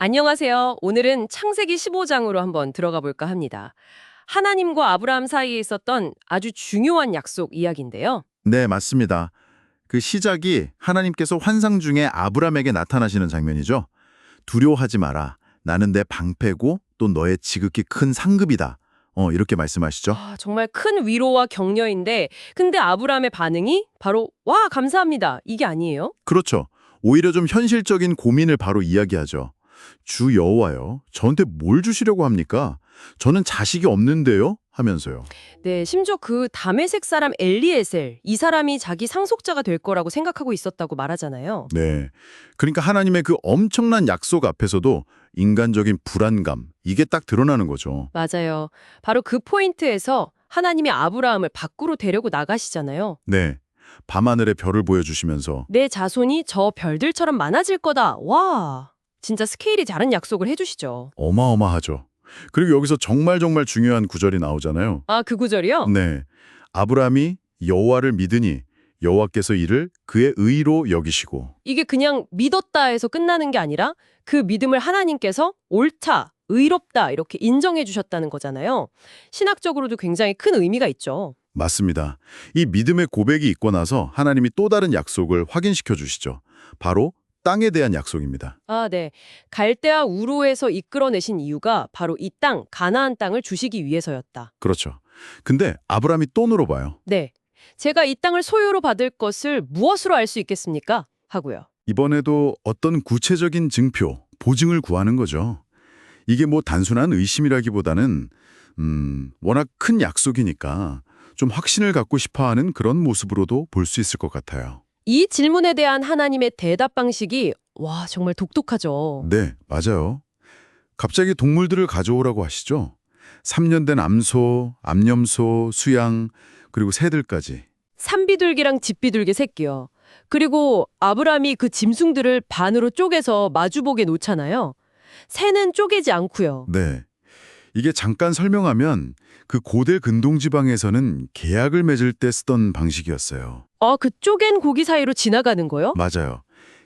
안녕하세요. 오늘은 창세기 15장으로 한번 들어가 볼까 합니다. 하나님과 아브라함 사이에 있었던 아주 중요한 약속 이야기인데요. 네, 맞습니다. 그 시작이 하나님께서 환상 중에 아브람에게 나타나시는 장면이죠. 두려워하지 마라. 나는 내 방패고 또 너의 지극히 큰 상급이다. 이렇게 말씀하시죠. 정말 큰 위로와 격려인데 근데 아브라함의 반응이 바로 와, 감사합니다. 이게 아니에요? 그렇죠. 오히려 좀 현실적인 고민을 바로 이야기하죠. 주 여호와여, 저한테 뭘 주시려고 합니까? 저는 자식이 없는데요? 하면서요. 네, 심지어 그 다메섹 사람 엘리에셀, 이 사람이 자기 상속자가 될 거라고 생각하고 있었다고 말하잖아요. 네. 그러니까 하나님의 그 엄청난 약속 앞에서도 인간적인 불안감, 이게 딱 드러나는 거죠. 맞아요. 바로 그 포인트에서 하나님이 아브라함을 밖으로 데리고 나가시잖아요. 네. 밤하늘의 별을 보여주시면서 내 자손이 저 별들처럼 많아질 거다. 와, 진짜 스케일이 다른 약속을 해주시죠. 어마어마하죠. 그리고 여기서 정말 중요한 구절이 나오잖아요. 아, 그 구절이요? 네. 아브라함이 여호와를 믿으니 여호와께서 이를 그의 의로 여기시고. 이게 그냥 믿었다 해서 끝나는 게 아니라 그 믿음을 하나님께서 옳다, 의롭다 이렇게 인정해 주셨다는 거잖아요. 신학적으로도 굉장히 큰 의미가 있죠. 맞습니다. 이 믿음의 고백이 있고 나서 하나님이 또 다른 약속을 확인시켜 주시죠. 바로 땅에 대한 약속입니다. 아, 네. 갈대아 우르에서 이끌어내신 이유가 바로 이 땅, 가나안 땅을 주시기 위해서였다. 그렇죠. 근데 아브라함이 또 물어봐요. 네. 제가 이 땅을 소유로 받을 것을 무엇으로 알 수 있겠습니까? 하고요. 이번에도 어떤 구체적인 증표, 보증을 구하는 거죠. 이게 뭐 단순한 의심이라기보다는 워낙 큰 약속이니까 좀 확신을 갖고 싶어하는 그런 모습으로도 볼 수 있을 것 같아요. 이 질문에 대한 하나님의 대답 방식이 와, 정말 독특하죠. 네, 맞아요. 갑자기 동물들을 가져오라고 하시죠. 3년 된 암소, 암염소, 수양, 그리고 새들까지. 산비둘기랑 집비둘기 새끼요. 그리고 아브라함이 그 짐승들을 반으로 쪼개서 마주보게 놓잖아요. 새는 쪼개지 않고요. 네. 이게 잠깐 설명하면 그 고대 근동지방에서는 계약을 맺을 때 쓰던 방식이었어요. 아, 그 쪼갠 고기 사이로 지나가는 거요? 맞아요.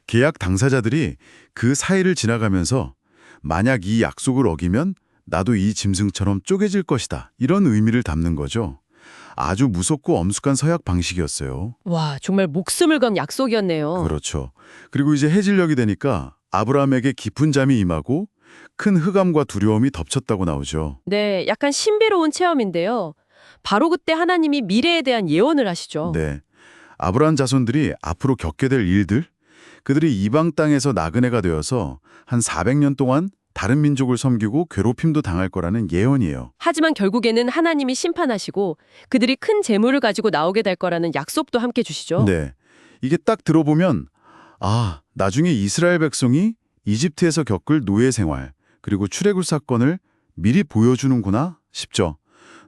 계약 당사자들이 그 사이를 지나가면서 만약 이 약속을 어기면 나도 이 짐승처럼 쪼개질 것이다. 이런 의미를 담는 거죠. 아주 무섭고 엄숙한 서약 방식이었어요. 와, 정말 목숨을 건 약속이었네요. 그렇죠. 그리고 이제 해질녘이 되니까 아브라함에게 깊은 잠이 임하고 큰 흑암과 두려움이 덮쳤다고 나오죠. 네, 약간 신비로운 체험인데요. 바로 그때 하나님이 미래에 대한 예언을 하시죠. 네. 아브라함 자손들이 앞으로 겪게 될 일들, 그들이 이방 땅에서 나그네가 되어서 한 400년 동안 다른 민족을 섬기고 괴롭힘도 당할 거라는 예언이에요. 하지만 결국에는 하나님이 심판하시고 그들이 큰 재물을 가지고 나오게 될 거라는 약속도 함께 주시죠. 네. 이게 딱 들어보면 나중에 이스라엘 백성이 이집트에서 겪을 노예 생활, 그리고 출애굽 사건을 미리 보여주는구나 싶죠.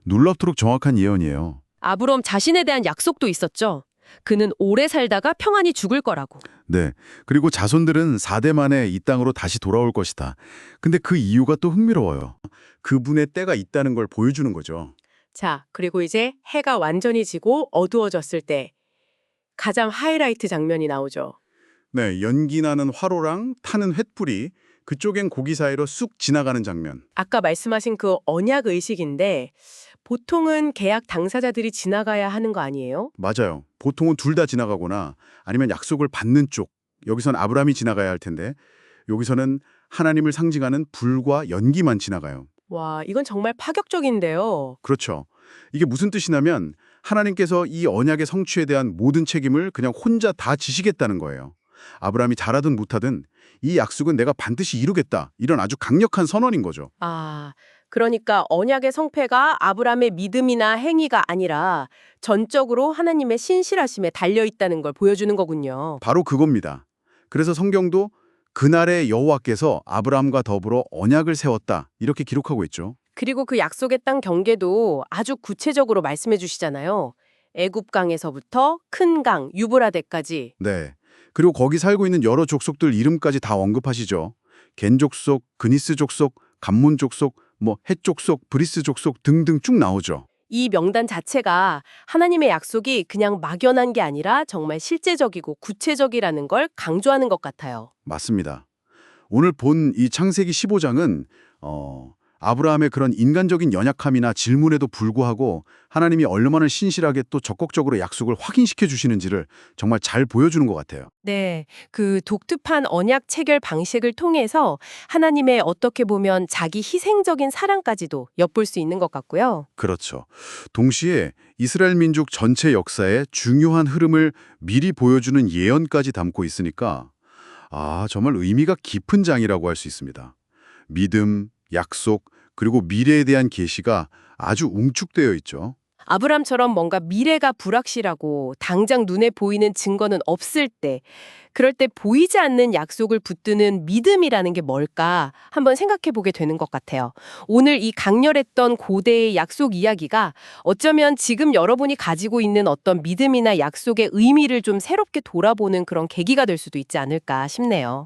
놀랍도록 정확한 예언이에요. 아브럼 자신에 대한 약속도 있었죠. 그는 오래 살다가 평안히 죽을 거라고. 네. 그리고 자손들은 4대 만에 이 땅으로 다시 돌아올 것이다. 근데 그 이유가 또 흥미로워요. 그분의 때가 있다는 걸 보여주는 거죠. 자, 그리고 이제 해가 완전히 지고 어두워졌을 때 가장 하이라이트 장면이 나오죠. 네, 연기 나는 화로랑 타는 횃불이 그쪽엔 고기 사이로 쑥 지나가는 장면. 아까 말씀하신 그 언약 의식인데 보통은 계약 당사자들이 지나가야 하는 거 아니에요? 맞아요. 보통은 둘 다 지나가거나 아니면 약속을 받는 쪽, 여기선 아브라함이 지나가야 할 텐데 여기서는 하나님을 상징하는 불과 연기만 지나가요. 와, 이건 정말 파격적인데요. 그렇죠. 이게 무슨 뜻이냐면 하나님께서 이 언약의 성취에 대한 모든 책임을 그냥 혼자 다 지시겠다는 거예요. 아브라함이 잘하든 못하든 이 약속은 내가 반드시 이루겠다. 이런 아주 강력한 선언인 거죠. 아, 그러니까 언약의 성패가 아브라함의 믿음이나 행위가 아니라 전적으로 하나님의 신실하심에 달려있다는 걸 보여주는 거군요. 바로 그겁니다. 그래서 성경도 그날의 여호와께서 아브라함과 더불어 언약을 세웠다. 이렇게 기록하고 있죠. 그리고 그 약속의 땅 경계도 아주 구체적으로 말씀해 주시잖아요. 애굽강에서부터 큰 강, 유브라데까지. 네. 그리고 거기 살고 있는 여러 족속들 이름까지 다 언급하시죠. 겐 족속, 그니스 족속, 감몬 족속, 헷 족속, 브리스 족속 등등 쭉 나오죠. 이 명단 자체가 하나님의 약속이 그냥 막연한 게 아니라 정말 실제적이고 구체적이라는 걸 강조하는 것 같아요. 맞습니다. 오늘 본 이 창세기 15장은 아브라함의 그런 인간적인 연약함이나 질문에도 불구하고 하나님이 얼마나 신실하게 또 적극적으로 약속을 확인시켜 주시는지를 정말 잘 보여주는 것 같아요. 네, 그 독특한 언약 체결 방식을 통해서 하나님의 어떻게 보면 자기 희생적인 사랑까지도 엿볼 수 있는 것 같고요. 그렇죠. 동시에 이스라엘 민족 전체 역사의 중요한 흐름을 미리 보여주는 예언까지 담고 있으니까 정말 의미가 깊은 장이라고 할 수 있습니다. 믿음, 약속, 그리고 미래에 대한 계시가 아주 웅축되어 있죠. 아브람처럼 뭔가 미래가 불확실하고 당장 눈에 보이는 증거는 없을 때, 그럴 때 보이지 않는 약속을 붙드는 믿음이라는 게 뭘까 한번 생각해 보게 되는 것 같아요. 오늘 이 강렬했던 고대의 약속 이야기가 어쩌면 지금 여러분이 가지고 있는 어떤 믿음이나 약속의 의미를 좀 새롭게 돌아보는 그런 계기가 될 수도 있지 않을까 싶네요.